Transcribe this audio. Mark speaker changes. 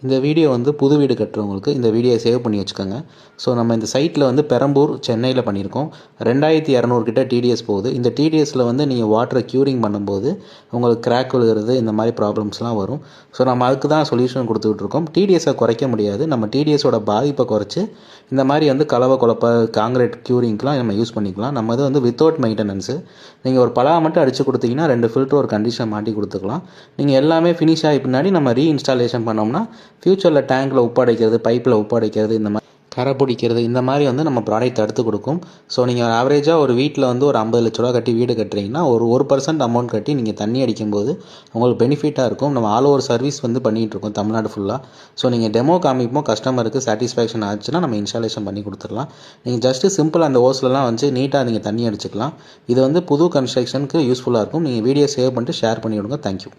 Speaker 1: இந்த வீடியோ வந்து புது வீடு கட்டுறவங்களுக்கு இந்த வீடியோ சேவ் பண்ணி வச்சுக்கோங்க. ஸோ நம்ம இந்த சைட்டில் வந்து பெரம்பூர் சென்னையில் பண்ணியிருக்கோம். 2200 கிட்ட டிடிஎஸ் போகுது. இந்த டிடிஎஸில் வந்து நீங்கள் வாட்டரை க்யூரிங் பண்ணும்போது உங்களுக்கு கிராக் விழுகிறது இந்த மாதிரி ப்ராப்ளம்ஸ்லாம் வரும். ஸோ நம்ம அதுக்கு தான் சொல்யூஷன் கொடுத்துட்ருக்கோம். டிடிஎஸை குறைக்க முடியாது. நம்ம டிடிஎஸோட பாதிப்பை குறைச்சி இந்த மாதிரி வந்து கலவை குழப்ப காங்கிரீட் க்யூரிங்க்கெலாம் நம்ம யூஸ் பண்ணிக்கலாம். நம்ம இது வந்து வித்தவுட் மெயின்டெனன்ஸு. நீங்கள் ஒரு பலா மட்டும் அடித்து கொடுத்தீங்கன்னா 2 ஃபில்ட்ரு ஒரு கண்டிஷன் மாட்டி கொடுத்துக்கலாம். நீங்கள் எல்லாமே ஃபினிஷ் ஆகி பின்னாடி நம்ம ரீஇன்ஸ்டாலேஷன் பண்ணோம்னா ஃப்யூச்சரில் டேங்கில் உப்பு அடைக்கிறது, பைப்பில் உப்பு அடைக்கிறது, இந்த மாதிரி கரை பிடிக்கிறது இந்த மாதிரி வந்து நம்ம ப்ராடக்ட் தடுத்து கொடுக்கும். ஸோ நீங்கள் ஆவரேஜாக ஒரு வீட்டில் வந்து ஒரு 50 லட்ச ரூபா கட்டி வீடு கட்டுறீங்கன்னா ஒரு 1% அமௌண்ட் கட்டி நீங்கள் தண்ணி அடிக்கும்போது உங்களுக்கு பெனிஃபிட்டாக இருக்கும். நம்ம ஆல் ஓவர் சர்வீஸ் வந்து பண்ணிகிட்ருக்கோம் தமிழ்நாடு ஃபுல்லாக. ஸோ நீங்கள் டெமோ காமிப்போம், கஸ்டமருக்கு சாட்டிஸ்ஃபேக்ஷன் ஆச்சுன்னா நம்ம இன்ஸ்டாலேஷன் பண்ணி கொடுத்துடலாம். நீங்கள் ஜஸ்ட்டு சிம்பிள் அந்த ஓஸ்லலாம் வச்சு நீட்டாக நீங்கள் தண்ணி அடிச்சுக்கலாம். இது வந்து புது கன்ஸ்ட்ரக்ஷனுக்கு யூஸ்ஃபுல்லாக இருக்கும். நீங்கள் வீடியோ சேவ் பண்ணிட்டு ஷேர் பண்ணி விடுங்க. தேங்க்யூ.